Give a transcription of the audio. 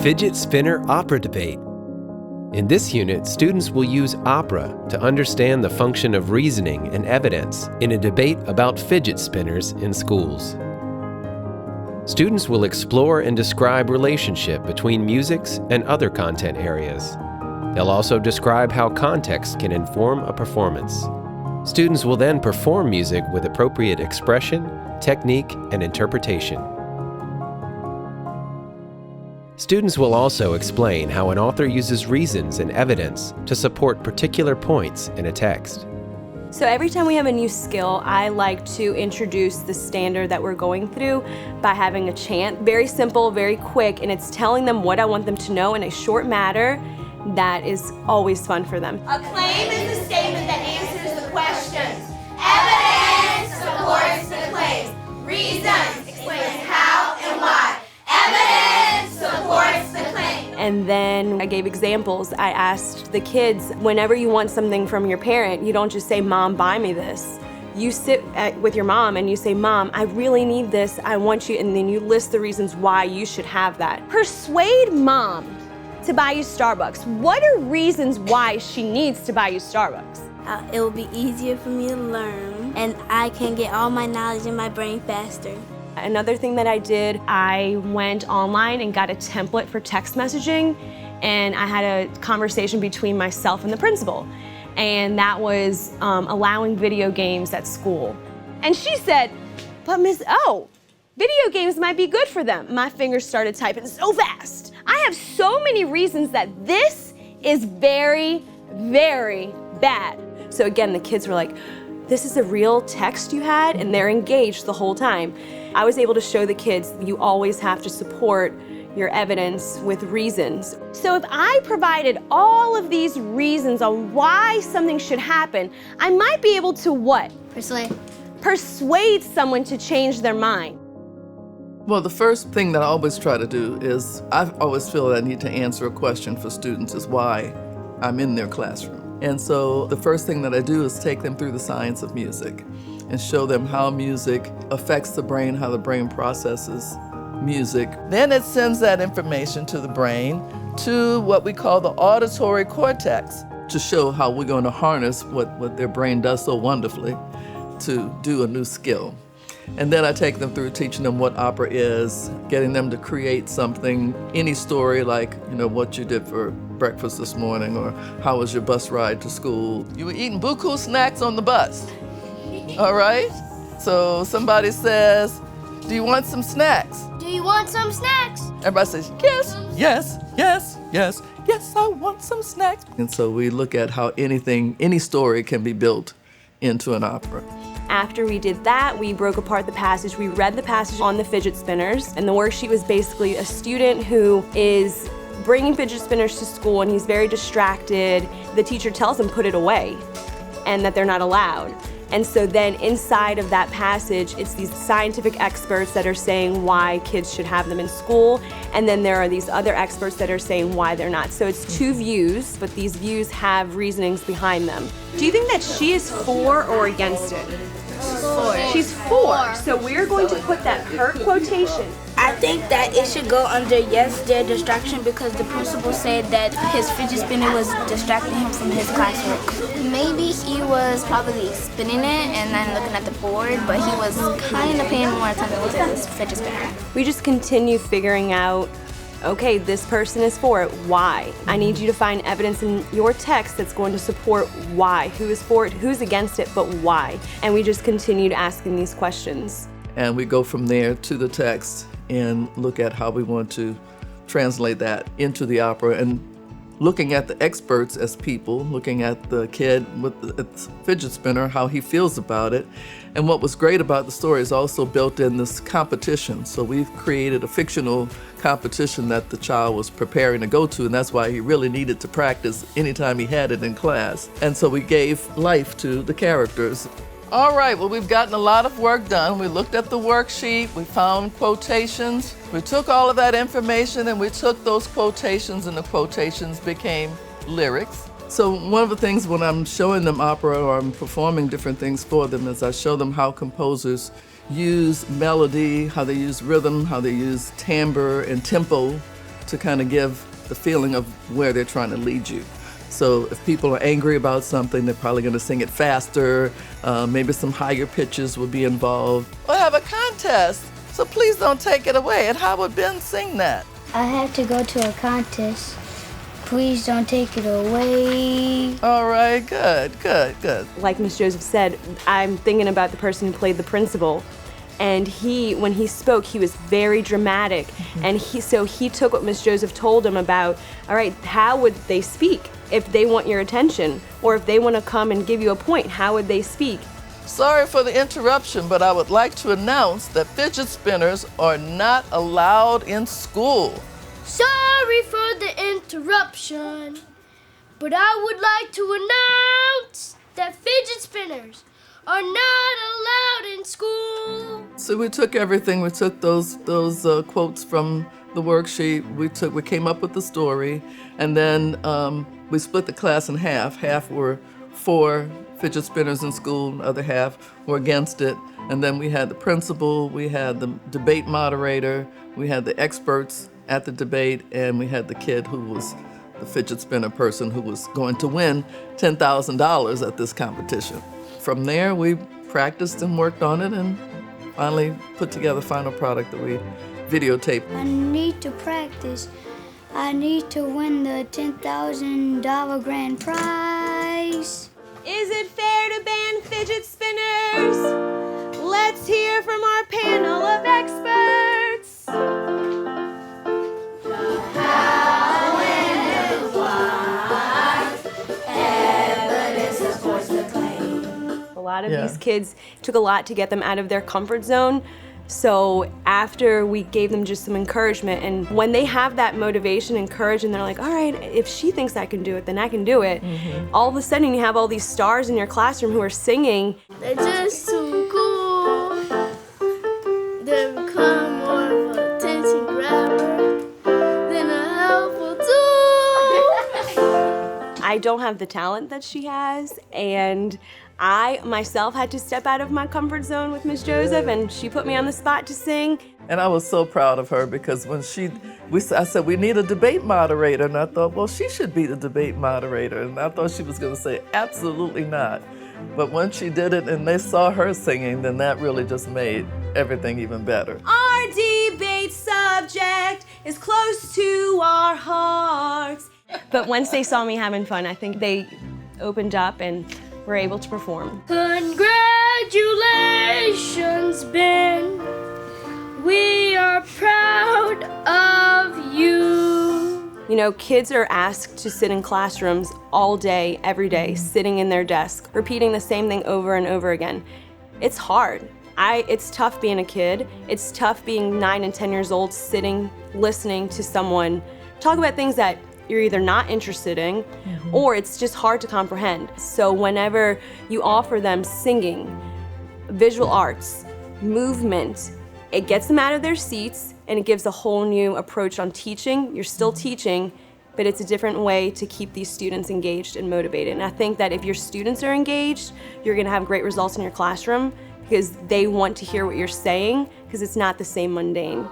Fidget Spinner Opera Debate. In this unit, students will use opera to understand the function of reasoning and evidence in a debate about fidget spinners in schools. Students will explore and describe relationship between musics and other content areas. They'll also describe how context can inform a performance. Students will then perform music with appropriate expression, technique, and interpretation. Students will also explain how an author uses reasons and evidence to support particular points in a text. So every time we have a new skill, I like to introduce the standard that we're going through by having a chant. Very simple, very quick, and it's telling them what I want them to know in a short matter that is always fun for them. A claim is a statement that answers the questions. Evidence supports the claims. Reasons explains how and why. Evidence supports the claim. And then I gave examples. I asked the kids, whenever you want something from your parent, you don't just say, "Mom, buy me this." You sit with your mom and you say, "Mom, I really need this, I want you," and then you list the reasons why you should have that. Persuade mom to buy you Starbucks. What are reasons why she needs to buy you Starbucks? It will be easier for me to learn, and I can get all my knowledge in my brain faster. Another thing that I did, I went online and got a template for text messaging, and I had a conversation between myself and the principal, and that was allowing video games at school. And she said, "But Miss O, video games might be good for them." My fingers started typing so fast. I have so many reasons that this is very, very bad. So again, the kids were like, "This is a real text you had?" And they're engaged the whole time. I was able to show the kids you always have to support your evidence with reasons. So if I provided all of these reasons on why something should happen, I might be able to what? Persuade someone to change their mind. Well, the first thing that I always try to do is, I always feel that I need to answer a question for students is why I'm in their classroom. And so the first thing that I do is take them through the science of music and show them how music affects the brain, how the brain processes music. Then it sends that information to the brain to what we call the auditory cortex to show how we're going to harness what their brain does so wonderfully to do a new skill. And then I take them through teaching them what opera is, getting them to create something, any story like, what you did for breakfast this morning, or how was your bus ride to school. You were eating buku snacks on the bus, all right? So somebody says, "Do you want some snacks?" Do you want some snacks? Everybody says, "Yes, yes, yes, yes, yes, I want some snacks." And so we look at how any story can be built into an opera. After we did that, we broke apart the passage. We read the passage on the fidget spinners, and the worksheet was basically a student who is bringing fidget spinners to school and he's very distracted. The teacher tells him put it away and that they're not allowed. And so then inside of that passage, it's these scientific experts that are saying why kids should have them in school, and then there are these other experts that are saying why they're not. So it's two views, but these views have reasonings behind them. Do you think that she is for or against it? She's for. So we're going to put that her quotation. I think that it should go under yes, their distraction, because the principal said that his fidget spinner was distracting him from his classwork. Maybe he was probably spinning it and then looking at the board, but he was kind of paying more attention to his fidget spinner. We just continue figuring out, okay, this person is for it, why? I need you to find evidence in your text that's going to support why. Who is for it, who's against it, but why? And we just continued asking these questions. And we go from there to the text and look at how we want to translate that into the opera, and looking at the experts as people, looking at the kid with the fidget spinner, how he feels about it. And what was great about the story is also built in this competition. So we've created a fictional competition that the child was preparing to go to, and that's why he really needed to practice anytime he had it in class. And so we gave life to the characters. All right, well, we've gotten a lot of work done. We looked at the worksheet, we found quotations. We took all of that information and we took those quotations, and the quotations became lyrics. So one of the things when I'm showing them opera or I'm performing different things for them is I show them how composers use melody, how they use rhythm, how they use timbre and tempo to kind of give the feeling of where they're trying to lead you. So if people are angry about something, they're probably going to sing it faster. Maybe some higher pitches will be involved. We'll have a contest, so please don't take it away. And how would Ben sing that? I have to go to a contest. Please don't take it away. All right, good. Like Miss Joseph said, I'm thinking about the person who played the principal. And when he spoke, he was very dramatic. And so he took what Miss Joseph told him about, all right, how would they speak if they want your attention? Or if they want to come and give you a point, how would they speak? Sorry for the interruption, but I would like to announce that fidget spinners are not allowed in school. Sorry for the interruption, but I would like to announce that fidget spinners are not allowed in school. So we took everything. We took those quotes from the worksheet. We came up with the story, and then we split the class in half. Half were for fidget spinners in school, and the other half were against it. And then we had the principal, we had the debate moderator, we had the experts at the debate, and we had the kid who was the fidget spinner person who was going to win $10,000 at this competition. From there, we practiced and worked on it and finally put together the final product that we videotaped. I need to practice. I need to win the $10,000 grand prize. Is it fair to ban fidget spinners? Let's hear from our panel of experts. How and the why. Evidence supports the claim. A lot of these kids took a lot to get them out of their comfort zone. So after we gave them just some encouragement, and when they have that motivation and courage and they're like, all right, if she thinks I can do it, then I can do it. All of a sudden you have all these stars in your classroom who are singing. They're just so cool. They become more of an attention grabber than a helpful tool. I don't have the talent that she has, and I myself had to step out of my comfort zone with Miss Joseph, and she put me on the spot to sing. And I was so proud of her because when I said, we need a debate moderator, and I thought, well, she should be the debate moderator. And I thought she was going to say, absolutely not. But when she did it and they saw her singing, then that really just made everything even better. Our debate subject is close to our hearts. But once they saw me having fun, I think they opened up and were able to perform. Congratulations, Ben. We are proud of you. You know, kids are asked to sit in classrooms all day, every day, sitting in their desk, repeating the same thing over and over again. It's hard. It's tough being a kid. It's tough being 9 and 10 years old, sitting, listening to someone talk about things that you're either not interested in, or it's just hard to comprehend. So whenever you offer them singing, visual arts, movement, it gets them out of their seats and it gives a whole new approach on teaching. You're still teaching, but it's a different way to keep these students engaged and motivated. And I think that if your students are engaged, you're gonna have great results in your classroom because they want to hear what you're saying because it's not the same mundane.